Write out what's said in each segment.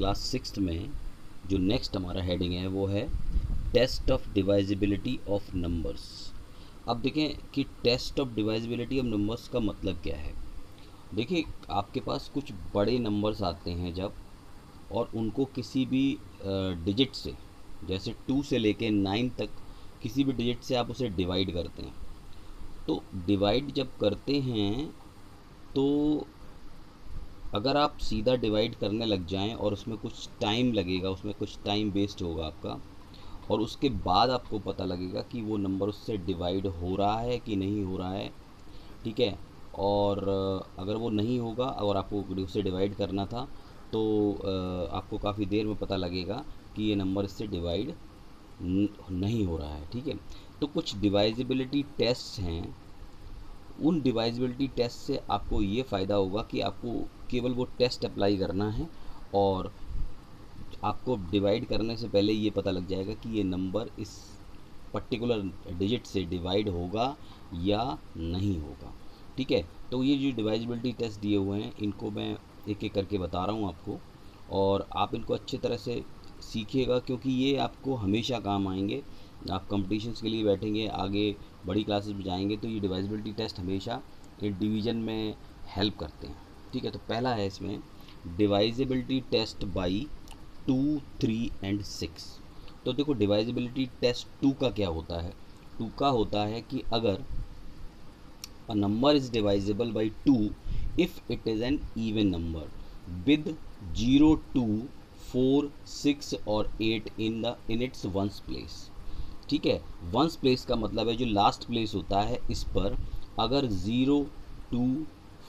Class 6 में जो next हमारा हेडिंग है वो है टेस्ट ऑफ डिवाइजिबिलिटी ऑफ नंबर्स। अब देखें कि टेस्ट ऑफ डिवाइजिबिलिटी ऑफ नंबर्स का मतलब क्या है। देखिए, आपके पास कुछ बड़े नंबर्स आते हैं जब, और उनको किसी भी डिजिट से, जैसे 2 से लेके 9 तक किसी भी डिजिट से आप उसे डिवाइड करते हैं। तो डिवाइड जब करते हैं तो अगर आप सीधा डिवाइड करने लग जाएं और उसमें कुछ टाइम लगेगा, उसमें कुछ टाइम वेस्ट होगा आपका, और उसके बाद आपको पता लगेगा कि वो नंबर उससे डिवाइड हो रहा है कि नहीं हो रहा है, ठीक है। और अगर वो नहीं होगा और आपको उससे डिवाइड करना था तो आपको काफ़ी देर में पता लगेगा कि ये नंबर इससे डिवाइड नहीं हो रहा है, ठीक है। तो कुछ डिवाइजिबिलिटी टेस्ट हैं। उन डिवाइजिबिलिटी टेस्ट से आपको ये फ़ायदा होगा कि आपको केवल वो टेस्ट अप्लाई करना है और आपको डिवाइड करने से पहले ये पता लग जाएगा कि ये नंबर इस पर्टिकुलर डिजिट से डिवाइड होगा या नहीं होगा, ठीक है। तो ये जो डिवाइजिबिलिटी टेस्ट दिए हुए हैं इनको मैं एक एक करके बता रहा हूँ आपको, और आप इनको अच्छी तरह से सीखिएगा क्योंकि ये आपको हमेशा काम आएंगे। आप कंपटीशंस के लिए बैठेंगे, आगे बड़ी क्लासेस में जाएंगे तो ये डिवाइजिबिलिटी टेस्ट हमेशा एक डिवीज़न में हेल्प करते हैं, ठीक है। तो पहला है इसमें डिवाइजिबिलिटी टेस्ट बाई 2, 3 एंड 6। तो देखो, डिवाइजिबिलिटी टेस्ट 2 का क्या होता है। 2 का होता है कि अगर a number is divisible by 2 if it is an even number with 0, 2, 4, 6 और 8 in its ones place, ठीक है। वंस प्लेस का मतलब है जो लास्ट प्लेस होता है इस पर अगर 0, 2,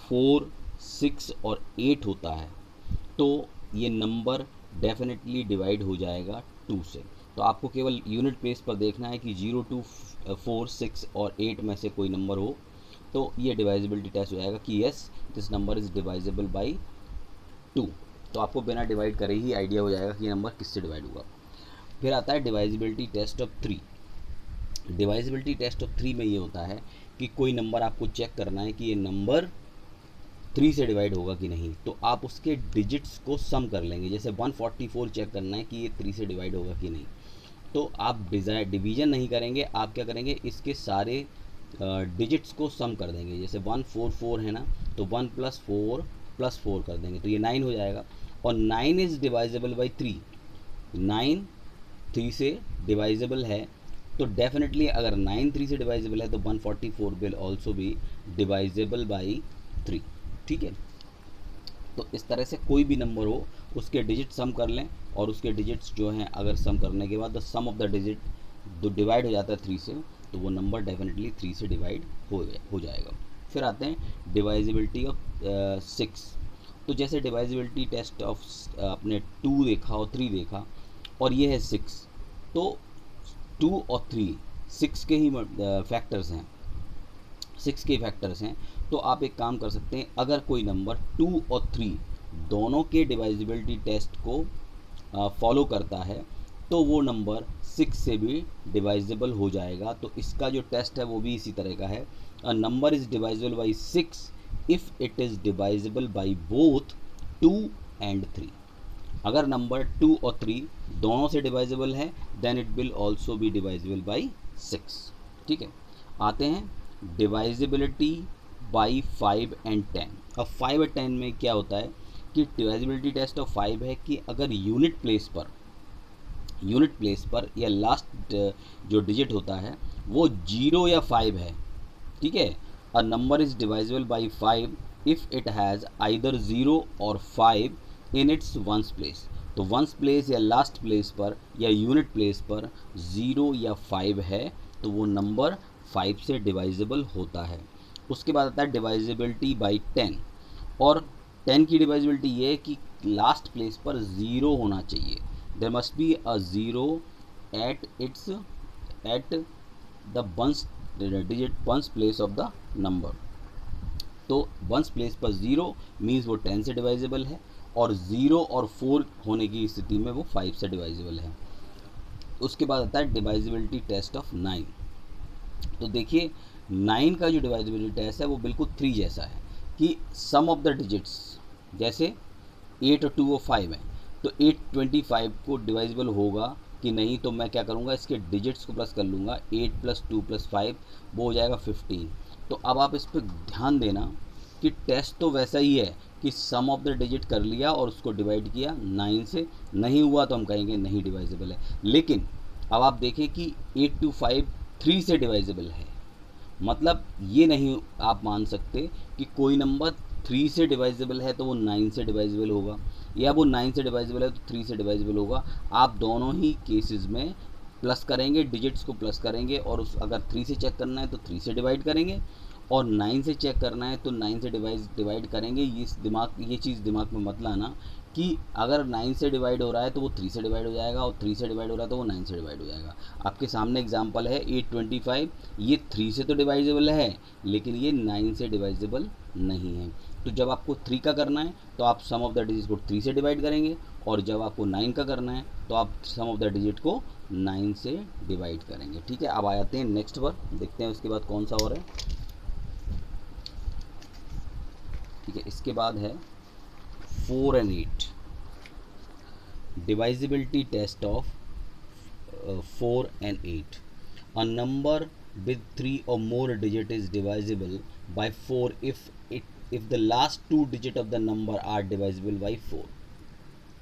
4, 6 और 8 होता है तो ये नंबर डेफिनेटली डिवाइड हो जाएगा 2 से। तो आपको केवल यूनिट प्लेस पर देखना है कि 0, 2, 4, 6 और 8 में से कोई नंबर हो तो ये डिवाइजिबिलिटी टेस्ट हो जाएगा कि yes this number is divisible by 2। तो आपको बिना डिवाइड करे ही आइडिया हो जाएगा कि ये नंबर किससे डिवाइड होगा। फिर आता है डिवाइजिबिलिटी टेस्ट ऑफ 3। डिवाइजिबिलिटी टेस्ट ऑफ 3 में ये होता है कि कोई नंबर आपको चेक करना है कि ये नंबर 3 से डिवाइड होगा कि नहीं। तो आप उसके डिजिट्स को सम कर लेंगे। जैसे 144 चेक करना है कि ये 3 से डिवाइड होगा कि नहीं, तो आप डिवीज़न नहीं करेंगे, आप क्या करेंगे, इसके सारे डिजिट्स को सम कर देंगे। जैसे 144 है ना, तो 1 + 4 + 4 कर देंगे तो ये 9 हो जाएगा। और 9 इज़ डिवाइजेबल बाई 3। 9 3 से डिवाइजेबल है, तो डेफिनेटली अगर 9 3 से डिवाइजेबल है तो 144 विल ऑल्सो भी डिवाइजेबल बाई 3, ठीक है। तो इस तरह से कोई भी नंबर हो उसके डिजिट सम कर लें, और उसके डिजिट्स जो हैं अगर सम करने के बाद the sum of the digit जो डिवाइड हो जाता है 3 से, तो वो नंबर डेफिनेटली 3 से डिवाइड हो जाएगा। फिर आते हैं डिवाइजिबिलिटी ऑफ 6। तो जैसे डिवाइजिबिलिटी टेस्ट ऑफ आपने 2 देखा और 3 देखा, और ये है 6। तो 2 और 3 6 के ही फैक्टर्स हैं, 6 के फैक्टर्स हैं। तो आप एक काम कर सकते हैं, अगर कोई नंबर 2 और 3 दोनों के डिवाइजिबिलिटी टेस्ट को फॉलो करता है तो वो नंबर 6 से भी डिवाइजिबल हो जाएगा। तो इसका जो टेस्ट है वो भी इसी तरह का है। A number is divisible by 6 if it is divisible by both 2 and 3। अगर नंबर 2 और 3 दोनों से डिवाइजिबल है then it will also be divisible by 6, ठीक है। आते हैं डिवाइजिबिलिटी बाई 5 एंड 10। अब 5 और 10 में क्या होता है कि डिवाइजिबिलिटी टेस्ट ऑफ 5 है कि अगर यूनिट प्लेस पर या लास्ट जो डिजिट होता है वो 0 या 5 है, ठीक है। A number is divisible by 5 if it has either 0 और 5 इन इट्स वंस प्लेस। तो वंस प्लेस या लास्ट प्लेस पर या यूनिट प्लेस पर 0 या 5 है तो वो नंबर 5 से डिवाइजिबल होता है। उसके बाद आता है डिवाइजिबिलिटी बाई 10। और 10 की डिवाइजिबिलिटी ये है कि लास्ट प्लेस पर 0 होना चाहिए। There must be a 0 at the ones place of the number. तो वंस प्लेस पर 0 मीन्स वो 10 से डिवाइजिबल है, और 0 और 4 होने की स्थिति में वो 5 से डिवाइजिबल है। उसके बाद आता है डिवाइजिबिलिटी टेस्ट ऑफ 9। तो देखिए 9 का जो डिवाइजिबिलिटी टेस्ट है वो बिल्कुल 3 जैसा है कि सम ऑफ द डिजिट्स, जैसे 8 और 2 और 5 है तो 825 को डिवाइजिबल होगा कि नहीं, तो मैं क्या करूँगा, इसके डिजिट्स को प्लस कर लूँगा। 8 + 2 + 5 वो हो जाएगा 15। तो अब आप इस पर ध्यान देना कि टेस्ट तो वैसा ही है कि सम ऑफ द डिजिट कर लिया और उसको डिवाइड किया 9 से, नहीं हुआ तो हम कहेंगे नहीं डिवाइजिबल है। लेकिन अब आप देखें कि 825 3 से डिवाइजिबल है, मतलब ये नहीं आप मान सकते कि कोई नंबर 3 से डिवाइजिबल है तो वो 9 से डिवाइजिबल होगा, या वो 9 से डिवाइजिबल है तो 3 से डिवाइजिबल होगा। आप दोनों ही केसेस में प्लस करेंगे, डिजिट्स को प्लस करेंगे, और उस अगर 3 से चेक करना है तो 3 से डिवाइड करेंगे, और 9 से चेक करना है तो 9 से डिवाइड करेंगे। ये चीज़ दिमाग में मत लाना कि अगर 9 से डिवाइड हो रहा है तो वो 3 से डिवाइड हो जाएगा, और 3 से डिवाइड हो रहा है तो वो 9 से डिवाइड हो जाएगा। आपके सामने एग्जांपल है 825, ये 3 से तो डिवाइजिबल है लेकिन ये 9 से डिवाइजिबल नहीं है। तो जब आपको 3 का करना है तो आप सम ऑफ द डिजिट को 3 से डिवाइड करेंगे, और जब आपको 9 का करना है तो आप सम ऑफ द डिजिट को 9 से डिवाइड करेंगे। ठीक है, अब आ जाते हैं नेक्स्ट पर, देखते हैं उसके बाद कौन सा और है। ठीक है, इसके बाद है 4 and 8 divisibility test of 4 and 8. A number with 3 or more digit is divisible by 4 if the last 2 digit of the number are divisible by 4.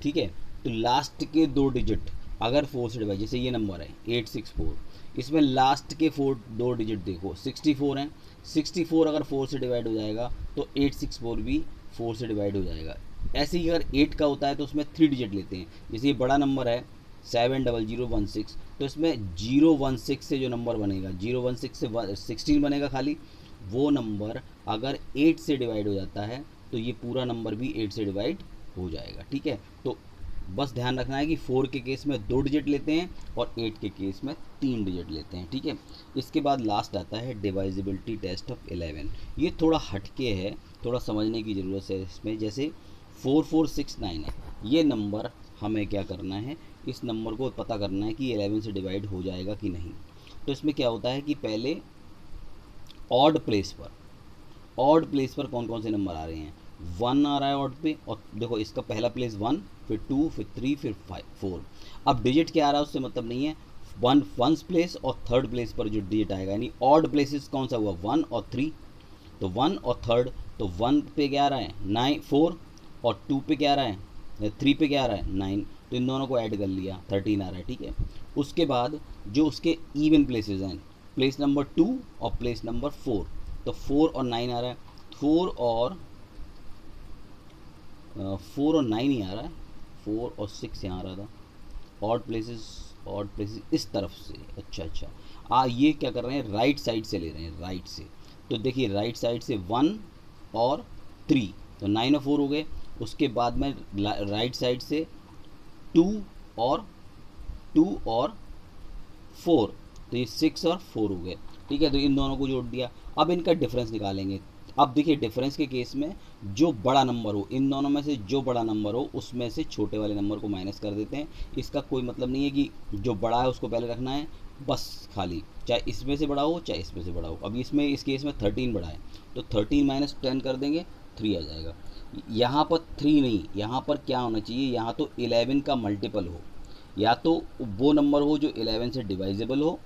ठीक है, तो लास्ट के 2 डिजिट अगर 4 से डिवाइड, जैसे ये नंबर है 864, इसमें लास्ट के 2 डिजिट देखो 64 हैं। 64 अगर 4 से डिवाइड हो जाएगा तो 864 भी 4 से डिवाइड हो जाएगा। ऐसे ही अगर 8 का होता है तो उसमें 3 डिजिट लेते हैं, जैसे ये बड़ा नंबर है 70016, तो इसमें 016 से जो नंबर बनेगा, 016 से 16 बनेगा खाली, वो नंबर अगर 8 से डिवाइड हो जाता है तो ये पूरा नंबर भी 8 से डिवाइड हो जाएगा। ठीक है, तो बस ध्यान रखना है कि 4 के केस में 2 डिजिट लेते हैं और 8 के केस में 3 डिजिट लेते हैं। ठीक है, इसके बाद लास्ट आता है डिवाइजिबिलिटी टेस्ट ऑफ 11। ये थोड़ा हटके है, थोड़ा समझने की ज़रूरत है इसमें। जैसे 4469 है, ये नंबर हमें क्या करना है, इस नंबर को पता करना है कि 11 से डिवाइड हो जाएगा कि नहीं। तो इसमें क्या होता है कि पहले ऑड प्लेस पर कौन कौन से नंबर आ रहे हैं, 1 आ रहा है ऑड पे, और देखो इसका पहला प्लेस 1, फिर 2, फिर 3, फिर 4। अब डिजिट क्या आ रहा है उससे मतलब नहीं है, 1 प्लेस और 3rd प्लेस पर जो डिजिट आएगा, यानी ऑड प्लेसेस कौन सा हुआ, 1 और 3, तो 1 और 3rd, तो 1 पे क्या आ रहा है 4, और 2 पे क्या आ रहा है 3 पे क्या आ रहा है 9, तो इन दोनों को ऐड कर लिया 13 आ रहा है। ठीक है, उसके बाद जो उसके इवन प्लेसेस हैं, प्लेस नंबर 2 और प्लेस नंबर 4, तो 4 और 9 आ रहा है, 4 और 9 ही आ रहा है, 4 और 6 यहाँ आ रहा था। ऑड प्लेसेस इस तरफ से, अच्छा ये क्या कर रहे हैं, राइट साइड से ले रहे हैं, राइट से। तो देखिए राइट साइड से 1 और 3, तो 9 और 4 हो गए। उसके बाद में राइट साइड से 2 और 4, तो ये 6 और 4 हो गए। ठीक है, तो इन दोनों को जोड़ दिया। अब इनका डिफरेंस निकालेंगे। अब देखिए डिफरेंस के केस में जो बड़ा नंबर हो, इन दोनों में से जो बड़ा नंबर हो उसमें से छोटे वाले नंबर को माइनस कर देते हैं। इसका कोई मतलब नहीं है कि जो बड़ा है उसको पहले रखना है, बस खाली चाहे इसमें से बड़ा हो चाहे इसमें से बड़ा हो। अब इसमें इस केस में 13 बड़ा है, तो 13 - 10 कर देंगे, 3 आ जाएगा। यहाँ पर 3 नहीं, यहाँ पर क्या होना चाहिए, यहाँ तो 11 का मल्टीपल हो, या तो वो नंबर हो जो 11 से डिवाइजेबल हो,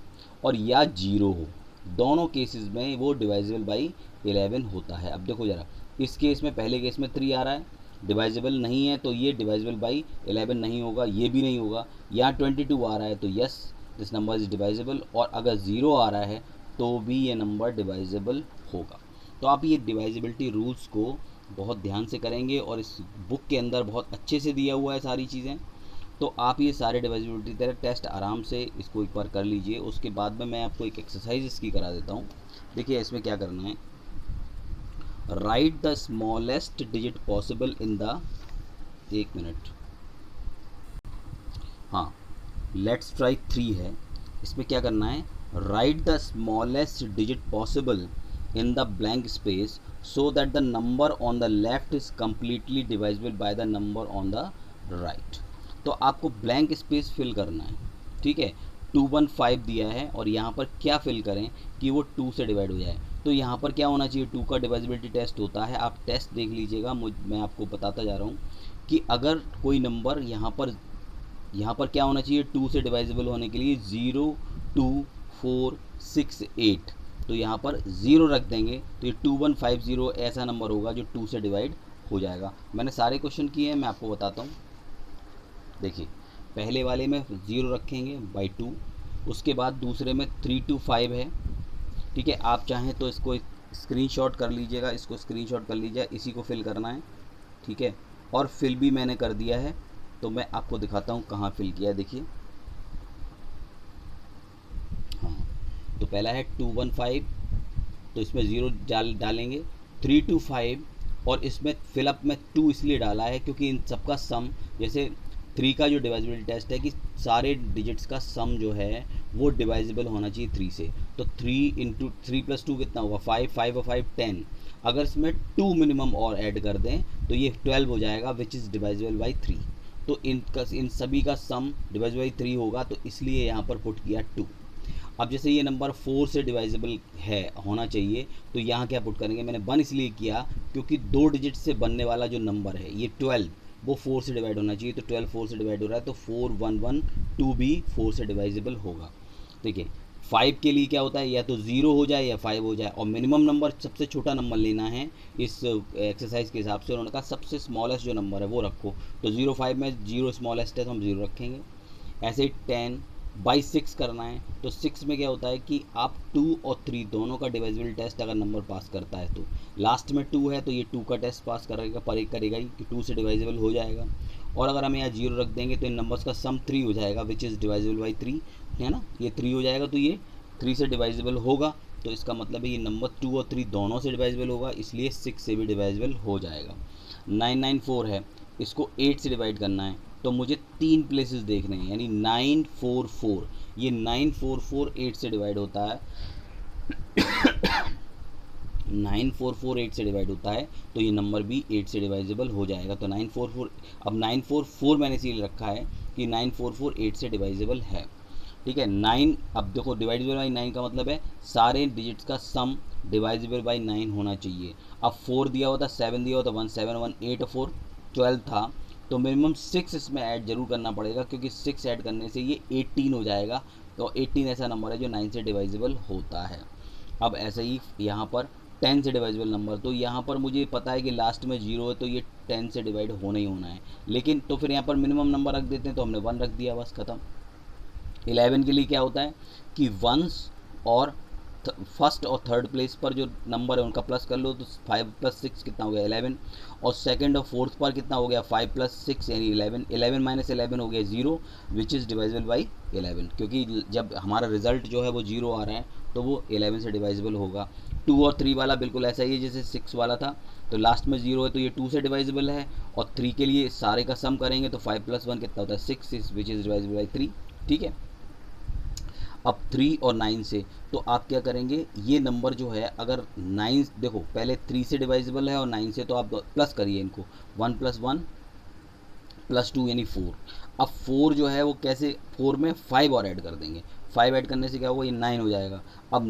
और या 0 हो। दोनों केसेस में वो डिवाइजेबल बाई 11 होता है। अब देखो ज़रा, इस केस में पहले केस में 3 आ रहा है, डिवाइजेबल नहीं है, तो ये डिवाइजेबल बाई 11 नहीं होगा, ये भी नहीं होगा। यहाँ 22 आ रहा है, तो yes this number is divisible, और अगर 0 आ रहा है तो भी ये नंबर डिवाइजेबल होगा। तो आप ये डिवाइजिबिलिटी रूल्स को बहुत ध्यान से करेंगे, और इस बुक के अंदर बहुत अच्छे से दिया हुआ है सारी चीज़ें। तो आप ये सारे डिवाइजिबिलिटी तेरे टेस्ट आराम से इसको एक बार कर लीजिए। उसके बाद में मैं आपको एक एक्सरसाइज इसकी करा देता हूँ। देखिए इसमें क्या करना है, right the smallest digit possible in the, 1 minute, हाँ लेट्स ट्राई 3 है। इसमें क्या करना है, right the smallest digit possible in the blank space so that the number on the left is completely divisible by the number on the right। तो आपको blank space fill करना है। ठीक है, 215 दिया है और यहाँ पर क्या फिल करें कि वो 2 से डिवाइड हो जाए। तो यहाँ पर क्या होना चाहिए, 2 का डिवाइजिबिलिटी टेस्ट होता है, आप टेस्ट देख लीजिएगा, मैं आपको बताता जा रहा हूँ कि अगर कोई नंबर यहाँ पर क्या होना चाहिए 2 से डिवाइजिबल होने के लिए 0, 2, 4, 6, 8, तो यहाँ पर 0 रख देंगे तो ये 2150 ऐसा नंबर होगा जो 2 से डिवाइड हो जाएगा। मैंने सारे क्वेश्चन किए हैं, मैं आपको बताता हूँ। देखिए पहले वाले में 0 रखेंगे बाई 2, उसके बाद दूसरे में 3 to 5 है, ठीक है। आप चाहें तो इसको स्क्रीनशॉट कर लीजिएगा, इसको स्क्रीनशॉट कर लीजिए, इसी को फिल करना है, ठीक है। और फिल भी मैंने कर दिया है, तो मैं आपको दिखाता हूँ कहाँ फिल किया है। देखिए हाँ, तो पहला है 215, तो इसमें 0 डालेंगे, 3 to 5, और इसमें फिलअप में 2 इसलिए डाला है क्योंकि इन सबका सम, जैसे 3 का जो डिवाइजिबिलिटी टेस्ट है कि सारे डिजिट्स का सम जो है वो डिवाइजिबल होना चाहिए 3 से, तो 3 इंटू 3 प्लस 2 कितना होगा 5, 5 और 5 10, अगर इसमें 2 मिनिमम और ऐड कर दें तो ये 12 हो जाएगा, विच इज़ डिवाइजिबल बाई 3। तो इन सभी का सम डिवाइजिबल बाई 3 होगा, तो इसलिए यहाँ पर पुट किया 2। अब जैसे ये नंबर 4 से डिवाइजिबल है होना चाहिए, तो यहाँ क्या पुट करेंगे, मैंने 1 इसलिए किया क्योंकि 2 डिजिट से बनने वाला जो नंबर है ये 12, वो 4 से डिवाइड होना चाहिए, तो 12 4 से डिवाइड हो रहा है, तो 4 1 1 2 भी 4 से डिवाइजिबल होगा। देखिए 5 के लिए क्या होता है, या तो 0 हो जाए या 5 हो जाए, और मिनिमम नंबर सबसे छोटा नंबर लेना है इस एक्सरसाइज के हिसाब से। उन्होंने कहा सबसे स्मॉलेस्ट जो नंबर है वो रखो, तो 0 5 में 0 स्मॉलेस्ट है तो हम 0 रखेंगे। ऐसे ही 10 बाई 6 करना है, तो 6 में क्या होता है कि आप 2 और 3 दोनों का डिवाइजिबल टेस्ट अगर नंबर पास करता है, तो लास्ट में 2 है तो ये 2 का टेस्ट पास करेगा ही कि 2 से डिवाइजिबल हो जाएगा। और अगर हम यहाँ 0 रख देंगे तो इन नंबर्स का सम 3 हो जाएगा, विच इज़ डिवाइजिबल बाई 3, है ना, ये 3 हो जाएगा, तो ये 3 से डिवाइजिबल होगा, तो इसका मतलब है ये नंबर 2 और 3 दोनों से डिवाइजिबल होगा, इसलिए 6 से भी डिवाइजिबल हो जाएगा। 994 है, इसको 8 से डिवाइड करना है, तो मुझे 3 प्लेसेस देखने हैं, यानी 944, ये 944 8 से डिवाइड होता है 944 8 से डिवाइड होता है, तो ये नंबर भी 8 से डिवाइजिबल हो जाएगा। तो 944, अब 944 मैंने इसीलिए रखा है कि 944 8 से डिवाइजिबल है, ठीक है। 9, अब देखो डिवाइजिबल बाई 9 का मतलब है सारे डिजिट्स का सम डिवाइजिबल बाई 9 होना चाहिए। अब 4 दिया होता, 7 दिया होता, 1 7 1 8 और 4 12 था, तो मिनिमम 6 इसमें ऐड जरूर करना पड़ेगा, क्योंकि 6 ऐड करने से ये 18 हो जाएगा, तो 18 ऐसा नंबर है जो 9 से डिवाइजिबल होता है। अब ऐसे ही यहाँ पर 10 से डिवाइजिबल नंबर, तो यहाँ पर मुझे पता है कि लास्ट में 0 है, तो ये 10 से डिवाइड होना ही होना है, लेकिन तो फिर यहाँ पर मिनिमम नंबर रख देते हैं, तो हमने 1 रख दिया, बस ख़त्म। 11 के लिए क्या होता है कि वंस और फर्स्ट और थर्ड प्लेस पर जो नंबर है उनका प्लस कर लो, तो 5 + 6 कितना हो गया 11, और सेकंड और फोर्थ पर कितना हो गया 5 + 6 यानी 11, 11 - 11 हो गया 0, विच इज़ डिवाइजिबल बाई 11, क्योंकि जब हमारा रिजल्ट जो है वो 0 आ रहा है तो वो 11 से डिवाइजिबल होगा। 2 और 3 वाला बिल्कुल ऐसा ही है जैसे 6 वाला था, तो लास्ट में 0 है तो ये 2 से डिवाइजिबल है, और 3 के लिए सारे का सम करेंगे तो 5 + 1 कितना होता है 6, विच इज़ डिवाइजिबल बाई 3, ठीक है। अब 3 और 9 से, तो आप क्या करेंगे, ये नंबर जो है अगर 9, देखो पहले 3 से डिवाइजिबल है और 9 से, तो आप प्लस करिए इनको, 1 + 1 + 2 यानी 4। अब 4 जो है वो कैसे, 4 में 5 और ऐड कर देंगे, 5 ऐड करने से क्या होगा, ये 9 हो जाएगा। अब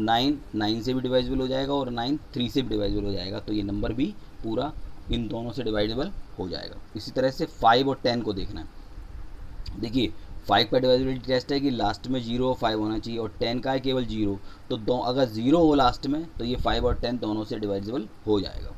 9 से भी डिवाइजिबल हो जाएगा और 9 3 से भी डिवाइजिबल हो जाएगा, तो ये नंबर भी पूरा इन दोनों से डिवाइजिबल हो जाएगा। इसी तरह से 5 और 10 को देखना है। देखिए 5 का डिवाइजिबिलिटी टेस्ट है कि लास्ट में 0 और 5 होना चाहिए, और 10 का है केवल 0, तो दो अगर 0 हो लास्ट में तो ये 5 और 10 दोनों से डिवाइजिबल हो जाएगा।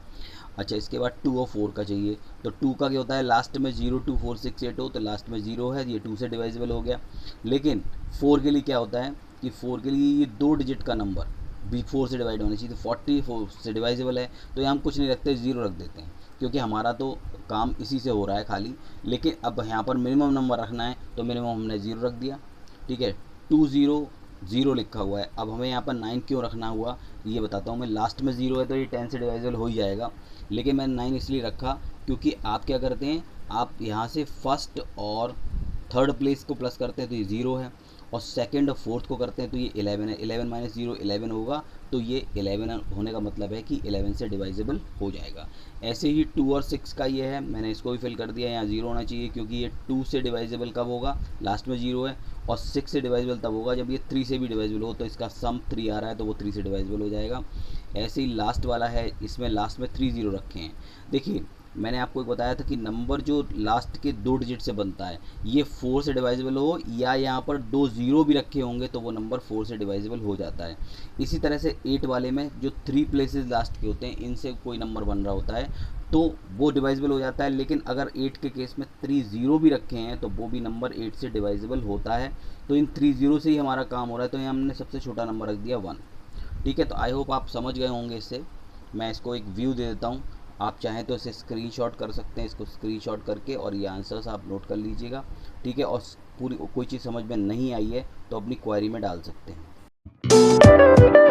अच्छा, इसके बाद 2 और 4 का चाहिए, तो 2 का क्या होता है, लास्ट में 0 2 4 6 8 हो, तो लास्ट में 0 है, ये 2 से डिवाइजिबल हो गया। लेकिन 4 के लिए क्या होता है कि 4 के लिए ये 2 डिजिट का नंबर भी 4 से डिवाइड होना चाहिए, तो 44 से डिवाइजिबल है, तो यहाँ हम कुछ नहीं रखते, 0 रख देते हैं, क्योंकि हमारा तो काम इसी से हो रहा है खाली। लेकिन अब यहाँ पर मिनिमम नंबर रखना है, तो मिनिमम हमने 0 रख दिया, ठीक है। 2 0 0 लिखा हुआ है, अब हमें यहाँ पर 9 क्यों रखना हुआ ये बताता हूँ मैं। लास्ट में 0 है तो ये 10 से डिवाइजिबल हो ही जाएगा, लेकिन मैंने 9 इसलिए रखा क्योंकि आप क्या करते हैं, आप यहाँ से फर्स्ट और थर्ड प्लेस को प्लस करते हैं तो ये 0 है, और सेकंड और फोर्थ को करते हैं तो ये 11 है, 11 माइनस 0 11 होगा, तो ये 11 होने का मतलब है कि 11 से डिवाइजेबल हो जाएगा। ऐसे ही 2 और 6 का ये है, मैंने इसको भी फिल कर दिया, यहाँ 0 होना चाहिए क्योंकि ये 2 से डिवाइजेबल कब होगा, लास्ट में 0 है, और 6 से डिवाइजेबल तब होगा जब ये 3 से भी डिवाइजेबल हो, तो इसका सम 3 आ रहा है तो वो 3 से डिवाइजेबल हो जाएगा। ऐसे ही लास्ट वाला है, इसमें लास्ट में 3 0 रखे हैं। देखिए मैंने आपको एक बताया था कि नंबर जो लास्ट के 2 डिजिट से बनता है, ये 4 से डिवाइजेबल हो या यहाँ पर 2 0 भी रखे होंगे तो वो नंबर 4 से डिवाइजेबल हो जाता है। इसी तरह से 8 वाले में जो 3 प्लेसेस लास्ट के होते हैं, इनसे कोई नंबर बन रहा होता है तो वो डिवाइजेबल हो जाता है। लेकिन अगर 8 के केस में 3 0 भी रखे हैं तो वो भी नंबर 8 से डिवाइजेबल होता है। तो इन 3 0 से ही हमारा काम हो रहा है, तो यहाँ हमने सबसे छोटा नंबर रख दिया 1। ठीक है, तो आई होप आप समझ गए होंगे। इससे मैं इसको एक व्यू दे देता हूँ, आप चाहें तो इसे स्क्रीनशॉट कर सकते हैं, इसको स्क्रीनशॉट करके और ये आंसर्स आप नोट कर लीजिएगा। ठीक है, और पूरी कोई चीज़ समझ में नहीं आई है तो अपनी क्वेरी में डाल सकते हैं।